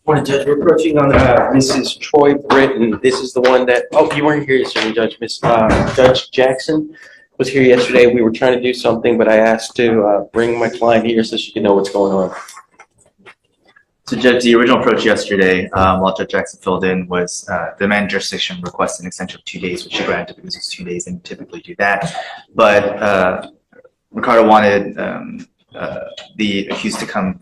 Morning, Judge. We're approaching on Mrs. Troy Britton. This is the one that, oh, you weren't here yesterday, Judge. Judge Jackson was here yesterday. We were trying to do something, but I asked to bring my client here so she could know what's going on. So, Judge, the original approach yesterday, while Judge Jackson filled in, was the man jurisdiction requested an extension of 2 days, which she granted because it's 2 days and typically do that. But Ricardo wanted the accused to come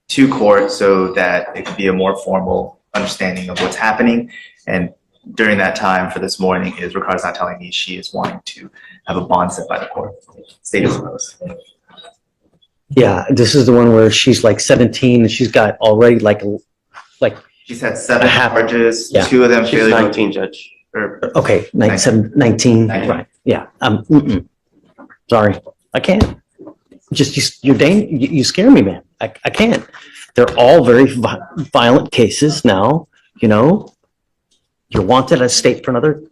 to court so that it could be a more formal understanding of what's happening. And during that time for this morning is Ricardo's not telling me she is wanting to have a bond set by the court. State as opposed. Yeah, this is the one where she's like 17 and she's got already like she's had 7 charges, yeah. 2 of them She's 19, Judge. Okay, 19. Right. Yeah. Sorry, I can't. Just you scare me, man. I can't. They're all very violent cases now. You know, you're wanted at state for another.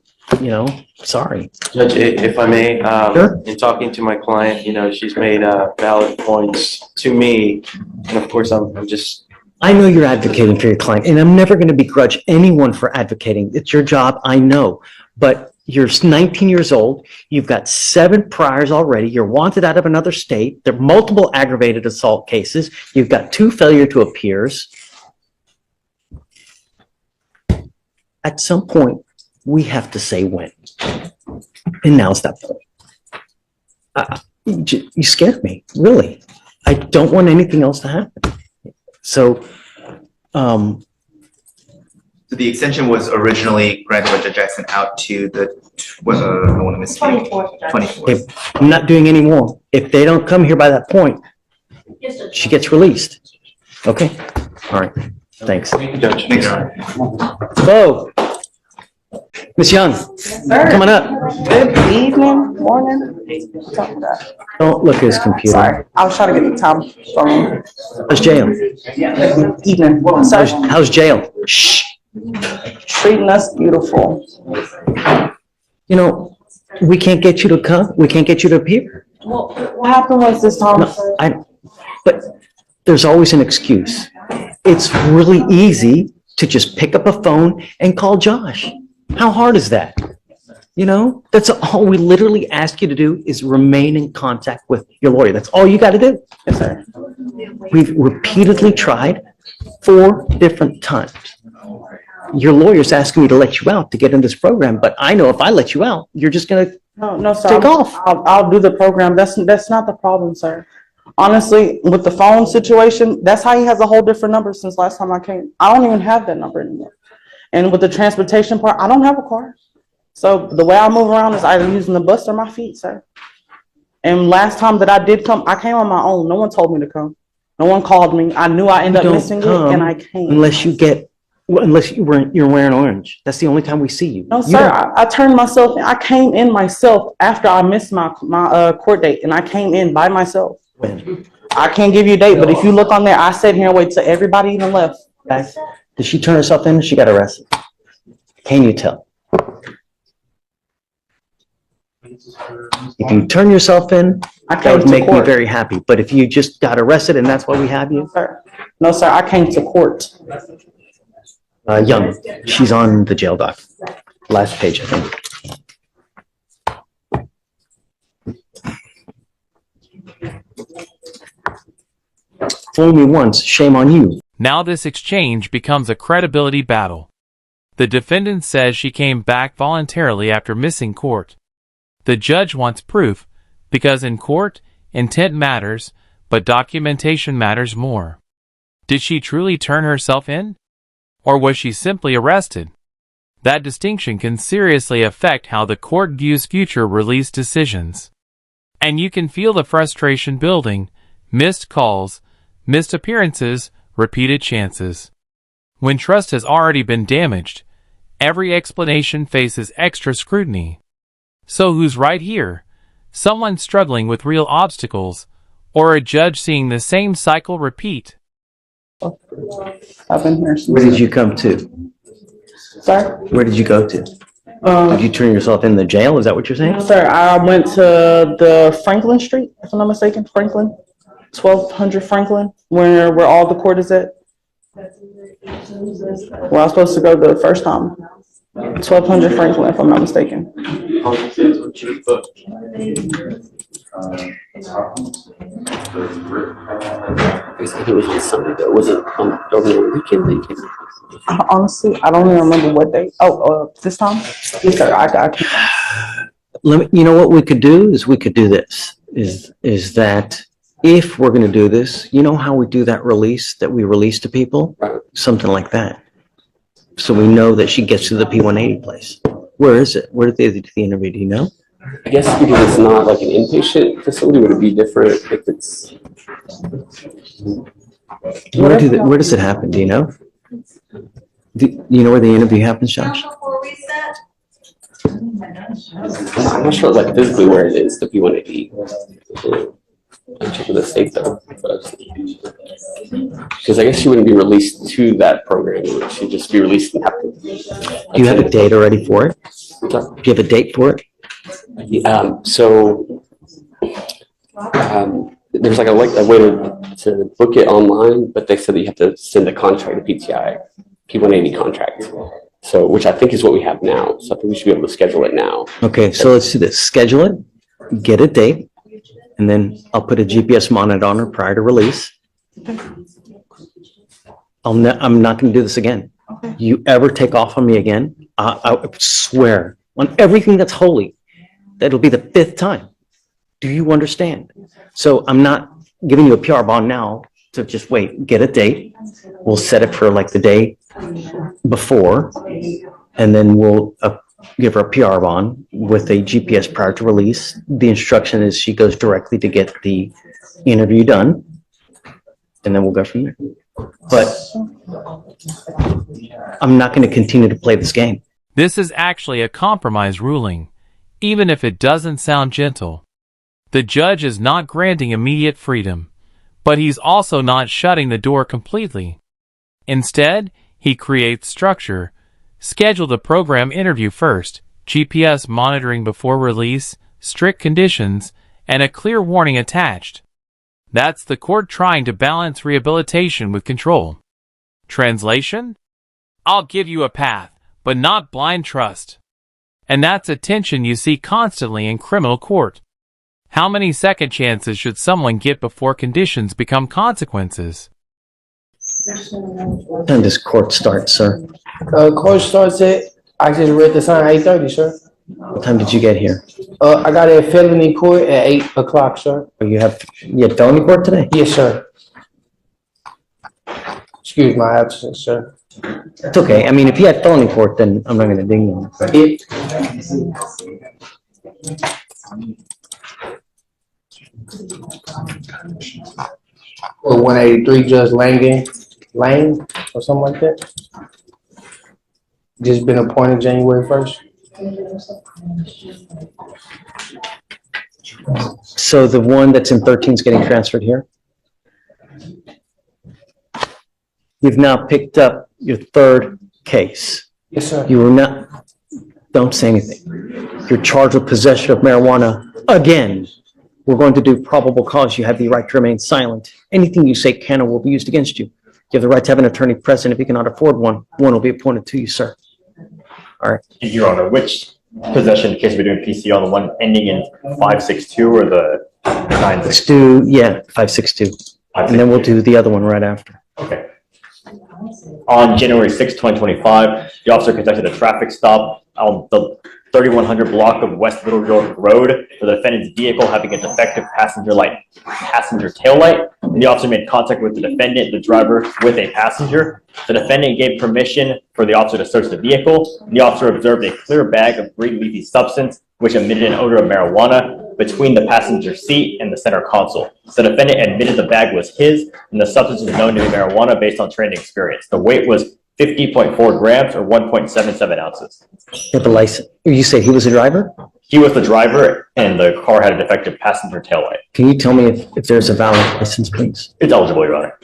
You know, sorry, Judge, if I may, Sure. in talking to my client, you know, she's made valid points to me, and of course, I'm just. I know you're advocating for your client, and I'm never going to begrudge anyone for advocating. It's your job, I know. But you're 19 years old. You've got 7 priors already. You're wanted out of another state. There are multiple aggravated assault cases. You've got 2 failure to appears. At some point, we have to say when. And now's that point. You scared me, really. I don't want anything else to happen. So, So the extension was originally granted by Judge Jackson out to the, I want to miss 24th. I'm not doing any more. If they don't come here by that point, she gets released. Okay? All right. Thanks. Thank you, Judge. Thanks, Your Honor. Hello. Miss Young, coming up. Good evening, morning. Don't look at his computer. Sorry, I was trying to get the time from him. How's jail? Evening. How's jail? Shh. Treating us beautiful. You know, we can't get you to come. We can't get you to appear. Well, what happened was this time. No, but there's always an excuse. It's really easy to just pick up a phone and call Josh. How hard is that? You know, that's all we literally ask you to do is remain in contact with your lawyer. That's all you got to do. Yes, sir. We've repeatedly tried 4 different times. Your lawyer's asking me to let you out to get in this program, but I know if I let you out, you're just going to No, sir. take off. I'll do the program. That's not the problem, sir. Honestly, with the phone situation, that's how he has a whole different number since last time I came. I don't even have that number anymore. And with the transportation part, I don't have a car. So the way I move around is either using the bus or my feet, sir. And last time that I did come, I came on my own. No one told me to come. No one called me. I knew I ended up missing it, and I came. Unless you're wearing orange. That's the only time we see you. No, sir. I turned myself in. I came in myself after I missed my court date, and I came in by myself. When? I can't give you a date, but if you look on there, I sat here and waited till everybody even left. Okay. Did she turn herself in? She got arrested. Can you tell? If you turn yourself in, that would make me very happy. But if you just got arrested and that's why we have you? No, sir. I came to court. Young. She's on the jail doc. Last page, I think. Fool me once, shame on you. Now this exchange becomes a credibility battle. The defendant says she came back voluntarily after missing court. The judge wants proof because in court, intent matters, but documentation matters more. Did she truly turn herself in? Or was she simply arrested? That distinction can seriously affect how the court views future release decisions. And you can feel the frustration building, missed calls, missed appearances, repeated chances. When trust has already been damaged, every explanation faces extra scrutiny. So who's right here? Someone struggling with real obstacles, or a judge seeing the same cycle repeat? I've been here since. Where did you come to? Sir? Where did you go to? Did you turn yourself in the jail? Is that what you're saying? Sir, I went to the Franklin Street, if I'm not mistaken, Franklin, 1200 Franklin, where all the court is at. Well, I was supposed to go the first time. 1200 Franklin, if I'm not mistaken. It was on Sunday though. Was it over the weekend? Honestly, I don't even remember what day. Oh, this time? Yes, sir. I can't. Let me, you know what we could do is we could do this, is that if we're gonna do this, you know how we do that release that we release to people? Right. Something like that. So we know that she gets to the P180 place. Where is it? Where did they do the interview? Do you know? I guess because it's not like an inpatient facility, would it be different if it's? Where does it happen? Do you know? Do you know where the interview happens, Josh? I'm not sure like physically where it is, the P180. I'm checking the state though. Because I guess she wouldn't be released to that program. She'd just be released and have to. Do you have a date already for it? Do you have a date for it? There's like a way to book it online, but they said that you have to send a contract to PTI, P180 contract. So, which I think is what we have now. So I think we should be able to schedule it now. Okay, so let's do this. Schedule it, get a date, and then I'll put a GPS monitor on her prior to release. I'm not going to do this again. You ever take off on me again, I swear on everything that's holy, that'll be the 5th time. Do you understand? So I'm not giving you a PR bond now to just wait, get a date. We'll set it for like the day before, and then we'll give her a PR bond with a GPS prior to release. The instruction is she goes directly to get the interview done, and then we'll go from there. But I'm not going to continue to play this game. This is actually a compromise ruling, even if it doesn't sound gentle. The judge is not granting immediate freedom, but he's also not shutting the door completely. Instead, he creates structure. Schedule the program interview first, GPS monitoring before release, strict conditions, and a clear warning attached. That's the court trying to balance rehabilitation with control. Translation? I'll give you a path, but not blind trust. And that's a tension you see constantly in criminal court. How many second chances should someone get before conditions become consequences? What time does court start, sir? Court starts at, I just read the sign, 8:30, sir. What time did you get here? I got a felony court at 8 o'clock, sir. Oh, you had felony court today? Yes, sir. Excuse my absence, sir. It's okay. I mean, if you had felony court, then I'm not going to ding you. Or 183 Judge Lane or something like that. Just been appointed January 1st. So the one that's in 13 is getting transferred here? You've now picked up your 3rd case. Yes, sir. You were not, don't say anything. You're charged with possession of marijuana again. We're going to do probable cause. You have the right to remain silent. Anything you say can or will be used against you. You have the right to have an attorney present. If you cannot afford one, one will be appointed to you, sir. All right. Your Honor, which possession case are we doing PC on, the one ending in 562 or the 96? Let's do, 562. And then we'll do the other one right after. Okay. On January 6, 2025, the officer conducted a traffic stop on the 3100 block of West Little York Road for the defendant's vehicle having a defective passenger tail light. And the officer made contact with the defendant, the driver, with a passenger. The defendant gave permission for the officer to search the vehicle. And the officer observed a clear bag of green leafy substance, which emitted an odor of marijuana, between the passenger seat and the center console. The defendant admitted the bag was his, and the substance was known to be marijuana based on training experience. The weight was 50.4 grams or 1.77 ounces. You have the license. You say he was the driver? He was the driver, and the car had a defective passenger taillight. Can you tell me if there's a valid license, please? It's eligible, Your Honor.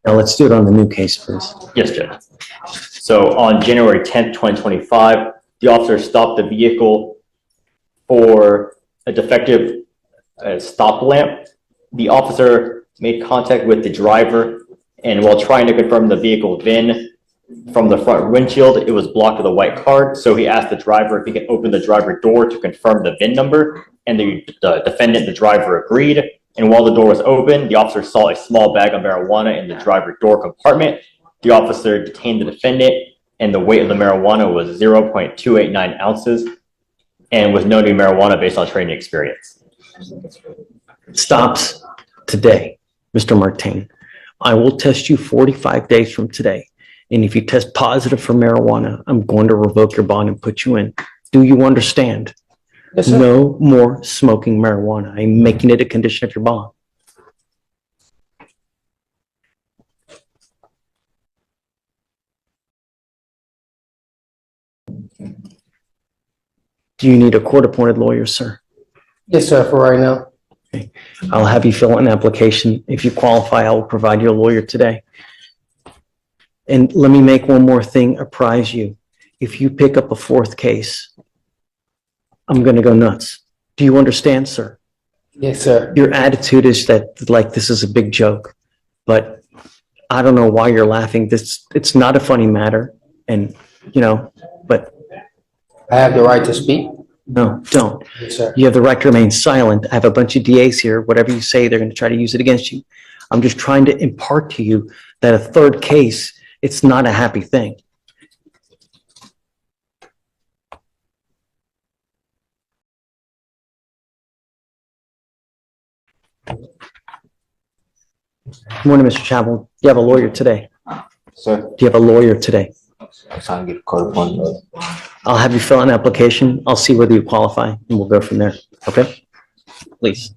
Now let's do it on the new case, please. Yes, Judge. So on January 10th, 2025, the officer stopped the vehicle for a defective stop lamp. The officer made contact with the driver And while trying to confirm the vehicle VIN from the front windshield, it was blocked with a white card. So he asked the driver if he could open the driver door to confirm the VIN number. And the defendant, the driver, agreed. And while the door was open, the officer saw a small bag of marijuana in the driver door compartment. The officer detained the defendant, and the weight of the marijuana was 0.289 ounces and was known to be marijuana based on training experience. Stops today, Mr. Martin. I will test you 45 days from today. And if you test positive for marijuana, I'm going to revoke your bond and put you in. Do you understand? Yes, sir. No more smoking marijuana. I'm making it a condition of your bond. Do you need a court-appointed lawyer, sir? Yes, sir, for right now. I'll have you fill out an application. If you qualify, I will provide you a lawyer today. And let me make one more thing apprise you. If you pick up a fourth case, I'm going to go nuts. Do you understand, sir? Yes, sir. Your attitude is that like this is a big joke, but I don't know why you're laughing. It's not a funny matter. And, but I have the right to speak. no, don't. Yes, sir. You have the right to remain silent. I have a bunch of DAs here. Whatever you say, they're going to try to use it against you. I'm just trying to impart to you that a third case, it's not a happy thing. Good morning, Mr. Chapel. You have a lawyer today. Sir, Do you have a lawyer today? I can't get caught up on those. I'll have you fill out an application. I'll see whether you qualify and we'll go from there. Okay? Please.